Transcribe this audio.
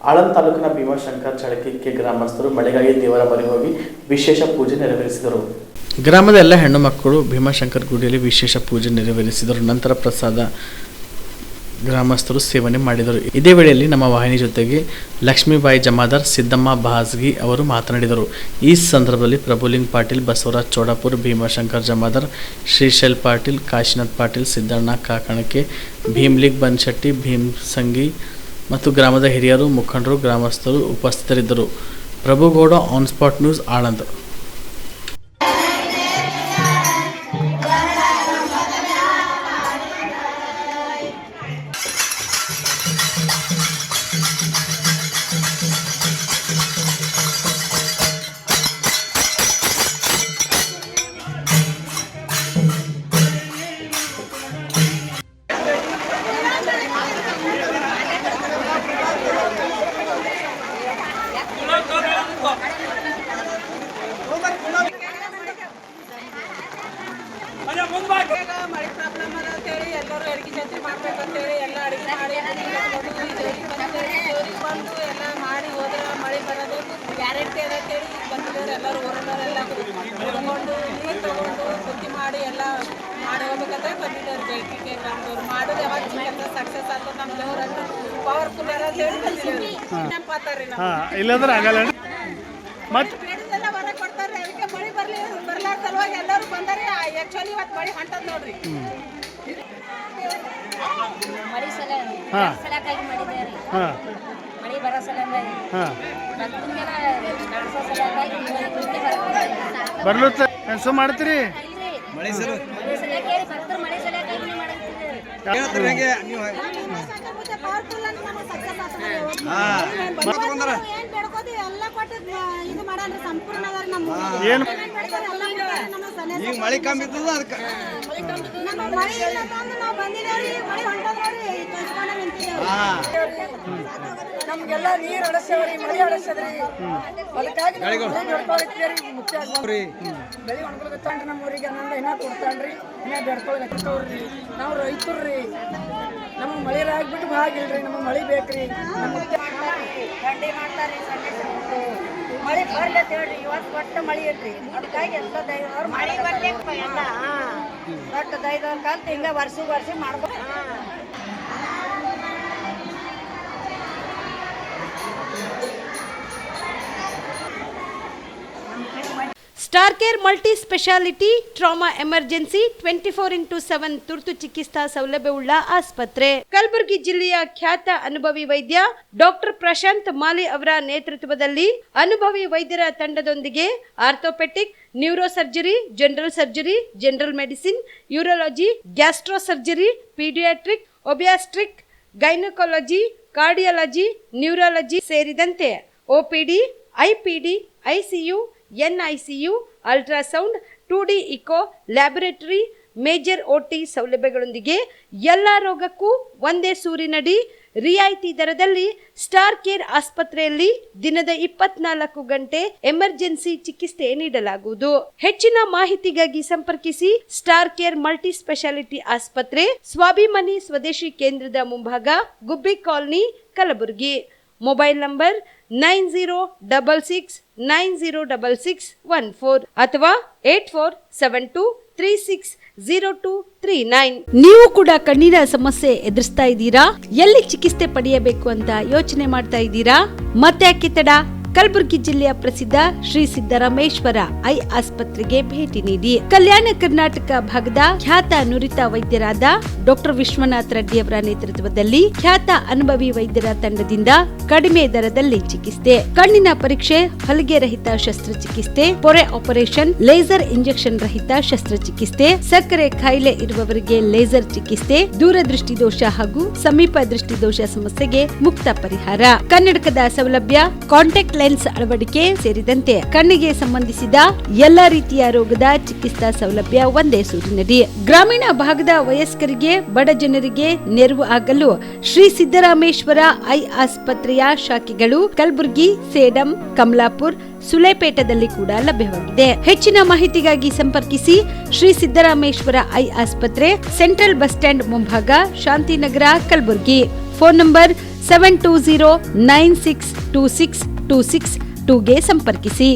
ಆಳಂದ ತಾಲೂಕಿನ ಭೀಮಾಶಂಕರ್ ಚಳಕಿಕೆ ಗ್ರಾಮಸ್ಥರು ಮಳೆಗಾಗಿ ದೇವರ ಬಳಿ ಹೋಗಿ ವಿಶೇಷ ಪೂಜೆ ನೆರವೇರಿಸಿದರು. ಗ್ರಾಮದ ಎಲ್ಲ ಹೆಣ್ಣು ಮಕ್ಕಳು ಭೀಮಾಶಂಕರ್ ಗುಡಿಯಲ್ಲಿ ವಿಶೇಷ ಪೂಜೆ ನೆರವೇರಿಸಿದರು. ನಂತರ ಪ್ರಸಾದ ಗ್ರಾಮಸ್ಥರು ಸೇವನೆ ಮಾಡಿದರು. ಇದೇ ವೇಳೆಯಲ್ಲಿ ನಮ್ಮ ವಾಹಿನಿ ಜೊತೆಗೆ ಲಕ್ಷ್ಮೀಬಾಯಿ ಜಮಾದಾರ್, ಸಿದ್ದಮ್ಮ ಬಾಸ್ಗಿ ಅವರು ಮಾತನಾಡಿದರು. ಈ ಸಂದರ್ಭದಲ್ಲಿ ಪ್ರಭುಲಿಂಗ್ ಪಾಟೀಲ್, ಬಸವರಾಜ್ ಚೋಡಾಪುರ್, ಭೀಮಾಶಂಕರ್ ಜಮಾದಾರ್, ಶ್ರೀಶೈಲ್ ಪಾಟೀಲ್, ಕಾಶಿನಾಥ್ ಪಾಟೀಲ್, ಸಿದ್ದಣ್ಣ ಕಾಕಣಕೆ, ಭೀಮ್ಲಿಂಗ್ ಬನ್ಶೆಟ್ಟಿ, ಭೀಮ್ಸಂಗಿ ಮತ್ತು ಗ್ರಾಮದ ಹಿರಿಯರು, ಮುಖಂಡರು, ಗ್ರಾಮಸ್ಥರು ಉಪಸ್ಥಿತರಿದ್ದರು. Prabhugouda, on spot news, Aland. ಮಳೆ ಪ್ರಾಬ್ಲಮ್ ಅದ ಅಂತೇಳಿ ಎಲ್ಲರೂ ಅಡಿಗೆ ಜಾತ್ರೆ ಮಾಡ್ಬೇಕಂತೇಳಿ ಎಲ್ಲ ಅಡಿಗೆ ಮಾಡಿ ಜೋರಿಗೆ ಬಂದು ಎಲ್ಲ ಮಾಡಿ ಹೋದ್ರೆ ಮಳೆ ಬರೋದು ಗ್ಯಾರಂಟಿ ಅದ ಅಂತೇಳಿ ಈಗ ಬಂದಿದ್ದಾರೆ. ಎಲ್ಲರೂ ಊರವರೆಲ್ಲ ಕುಡ್ಕೊಂಡು ನೀರು ತಗೊಂಡು ಬುದ್ಧಿ ಮಾಡಿ ಎಲ್ಲ ಮಾಡಿ ಹೋಗ್ಬೇಕಂತ ಬಂದಿದ್ದಾರೆ. ಜೈಕಿಗೆ ಗ್ರಾಮದವ್ರು ಮಾಡೋದು ಯಾವಾಗ ಕೆಲಸ ಸಕ್ಸಸ್ ಆಗ್ತದೆ. ನಮ್ಮ ದೇವರನ್ನು ಪವರ್ಫುಲ್ ಅದ ಅಂತ ಹೇಳಿ ಬಂದಿದ್ದೀವಿ. ನೆನಪಾತಾರೆ ಇಲ್ಲಾಂದ್ರೆ ಆಗಲ್ಲ ಮತ್ತೆ ಬೇಡದೆಲ್ಲ ಹೊರ ಕೊಡ್ತಾರೆ. ಅದಕ್ಕೆ ಮಳೆ ಬರ್ಲಾರ ಸಲುವಾಗಿ ಎಲ್ಲರೂ ಬಂದಾರೆ. ಆಕ್ಚುಲಿ ಇವತ್ತು ಮಳೆ ಹೊಂಟದ ನೋಡ್ರಿ. ಮಳಿ ಸಲಕಾಗಿ ಮಾಡಿದ್ದಾರೆ. ಮಳಿ ಬರೋ ಸಲಂದಾಗಿ ಬರ್ಲುತ್ತ ಕೆಲಸ ಮಾಡ್ತೀರಿ. ಮಳಿ ಸಲಕಾಗಿ ಬರ್ತಾರೆ. ಮಳಿ ಸಲಕಾಗಿ ಮಳೆ ಕಮ್ಮಿ ಇದ್ದದ ಅದಕ್ಕೆ ನಮ್ಗೆಲ್ಲ ನೀರು ಅಳಸ್ಯಾವ್ರಿ, ಮಳೆ ಅಳಸ್ಯದ್ರಿ. ಅದಕ್ಕಾಗಿ ಮುಖ್ಯ ಬೆಳಿ ಒಣಗಲ್ಗತ್ತಾನ್ರಿ. ನಮ್ಮ ಊರಿಗೆ ಆನಂದ ಇನ್ನ ಕೊಡ್ತಾನ್ರಿ. ಇನ್ನ ಬೆಡ್ಕೊಳಕತ್ತವ್ರಿ. ನಾವು ರೈತರ್ರಿ. ನಮ್ಗೆ ಮಳೆ ಆಗ್ಬಿಟ್ಟು ಭಾಗಿಲ್ರಿ. ನಮಗೆ ಮಳೆ ಬೇಕ್ರಿ. ಗಂಡಿ ಮಾಡ್ತಾರೆ. ಮಳೆ ಬರ್ಲಿ ಅಂತ ಹೇಳ್ರಿ. ಇವತ್ತು ಒಟ್ಟು ಮಳೆ ಇಲ್ರಿ. ಅದಕ್ಕಾಗಿ ಎಲ್ಲ ದೈದವ್ರು ಮಳೆ ಬರ್ಬೇಕು. ಎಲ್ಲ ಒಟ್ಟು ದೈದವ್ರ ಕಾಲ ಹಿಂಗ ವರ್ಷ ಮಾಡ್ಬೇಕು. Star care multi speciality trauma emergency 24x7 ತುರ್ತು ಚಿಕಿತ್ಸಾ ಸೌಲಭ್ಯವುಳ್ಳ ಆಸ್ಪತ್ರೆ. ಕಲಬುರಗಿ ಜಿಲ್ಲೆಯ ಖ್ಯಾತ ಅನುಭವಿ ವೈದ್ಯ ಡಾಕ್ಟರ್ ಪ್ರಶಾಂತ್ ಮಾಲಿ ಅವರ ನೇತೃತ್ವದಲ್ಲಿ ಅನುಭವಿ ವೈದ್ಯರ ತಂಡದೊಂದಿಗೆ orthopaedic, neuro surgery, general surgery, general medicine, urology, gastro surgery, paediatric, obstetric, gynaecology, cardiology, neurology ಸೇರಿದಂತೆ OPD, IPD, ICU, NICU, ultrasound, 2D echo, laboratory, major OT ಸೌಲಭ್ಯಗಳೊಂದಿಗೆ ಎಲ್ಲ ರೋಗಕ್ಕೂ ಒಂದೇ ಸೂರಿನಡಿ ರಿಯಾಯಿತಿ ದರದಲ್ಲಿ ಸ್ಟಾರ್ ಕೇರ್ ಆಸ್ಪತ್ರೆಯಲ್ಲಿ ದಿನದ 24 ಗಂಟೆ ಎಮರ್ಜೆನ್ಸಿ ಚಿಕಿತ್ಸೆ ನೀಡಲಾಗುವುದು. ಹೆಚ್ಚಿನ ಮಾಹಿತಿಗಾಗಿ ಸಂಪರ್ಕಿಸಿ ಸ್ಟಾರ್ ಕೇರ್ ಮಲ್ಟಿ ಸ್ಪೆಷಾಲಿಟಿ ಆಸ್ಪತ್ರೆ, ಸ್ವಾಭಿಮಾನಿ ಸ್ವದೇಶಿ ಕೇಂದ್ರದ ಮುಂಭಾಗ, ಗುಬ್ಬಿ ಕಾಲನಿ, ಕಲಬುರಗಿ. ಮೊಬೈಲ್ ನಂಬರ್ 9066906614 ಅಥವಾ 8472360239. ನೀವು ಕೂಡ ಕಣ್ಣಿನ ಸಮಸ್ಯೆ ಎದುರಿಸ್ತಾ ಇದ್ದೀರಾ? ಎಲ್ಲಿ ಚಿಕಿತ್ಸೆ ಪಡೆಯಬೇಕು ಅಂತ ಯೋಚನೆ ಮಾಡ್ತಾ ಇದ್ದೀರಾ? ಮತ್ತೆ ಯಾಕೆ ತಡ? ಕಲಬುರಗಿ ಜಿಲ್ಲೆಯ ಪ್ರಸಿದ್ಧ ಶ್ರೀ ಸಿದ್ದರಾಮೇಶ್ವರ ಐ ಆಸ್ಪತ್ರೆಗೆ ಭೇಟಿ ನೀಡಿ ಕಲ್ಯಾಣ ಕರ್ನಾಟಕ ಭಾಗದ ಖ್ಯಾತ ನುರಿತ ವೈದ್ಯರಾದ ಡಾಕ್ಟರ್ ವಿಶ್ವನಾಥ್ ರೆಡ್ಡಿ ಅವರ ನೇತೃತ್ವದಲ್ಲಿ ಖ್ಯಾತ ಅನುಭವಿ ವೈದ್ಯರ ತಂಡದಿಂದ ಕಡಿಮೆ ದರದಲ್ಲಿ ಚಿಕಿತ್ಸೆ, ಕಣ್ಣಿನ ಪರೀಕ್ಷೆ, ಹೊಲಿಗೆ ರಹಿತ ಶಸ್ತ್ರಚಿಕಿತ್ಸೆ, ಪೊರೆ ಆಪರೇಷನ್, ಲೇಸರ್ ಇಂಜೆಕ್ಷನ್ ರಹಿತ ಶಸ್ತ್ರಚಿಕಿತ್ಸೆ, ಸಕ್ಕರೆ ಕಾಯಿಲೆ ಇರುವವರಿಗೆ ಲೇಸರ್ ಚಿಕಿತ್ಸೆ, ದೂರದೃಷ್ಟಿ ದೋಷ ಹಾಗೂ ಸಮೀಪ ದೃಷ್ಟಿ ದೋಷ ಸಮಸ್ಯೆಗೆ ಮುಕ್ತ ಪರಿಹಾರ, ಕನ್ನಡಕದ ಸೌಲಭ್ಯ, ಕಾಂಟ್ಯಾಕ್ಟ್ ಲೆನ್ಸ್ ಅಳವಡಿಕೆ ಸೇರಿದಂತೆ ಕಣ್ಣಿಗೆ ಸಂಬಂಧಿಸಿದ ಎಲ್ಲ ರೀತಿಯ ರೋಗದ ಚಿಕಿತ್ಸಾ ಸೌಲಭ್ಯ ಒಂದೇ ಸೂರಿನಡಿ. ಗ್ರಾಮೀಣ ಭಾಗದ ವಯಸ್ಕರಿಗೆ, ಬಡ ಜನರಿಗೆ ನೆರವು ಆಗಲು ಶ್ರೀ ಸಿದ್ದರಾಮೇಶ್ವರ ಐ ಆಸ್ಪತ್ರೆಯ ಶಾಖೆಗಳು ಕಲಬುರಗಿ, ಸೇಡಂ, ಕಮಲಾಪುರ್, ಸುಲೇಪೇಟದಲ್ಲಿ ಕೂಡ ಲಭ್ಯವಾಗಿದೆ. ಹೆಚ್ಚಿನ ಮಾಹಿತಿಗಾಗಿ ಸಂಪರ್ಕಿಸಿ ಶ್ರೀ ಸಿದ್ದರಾಮೇಶ್ವರ ಐ ಆಸ್ಪತ್ರೆ, ಸೆಂಟ್ರಲ್ ಬಸ್ ಸ್ಟ್ಯಾಂಡ್ ಮುಂಭಾಗ, ಶಾಂತಿನಗರ, ಕಲಬುರಗಿ. ಫೋನ್ ನಂಬರ್ 7209626262ಗೆ ಸಂಪರ್ಕಿಸಿ.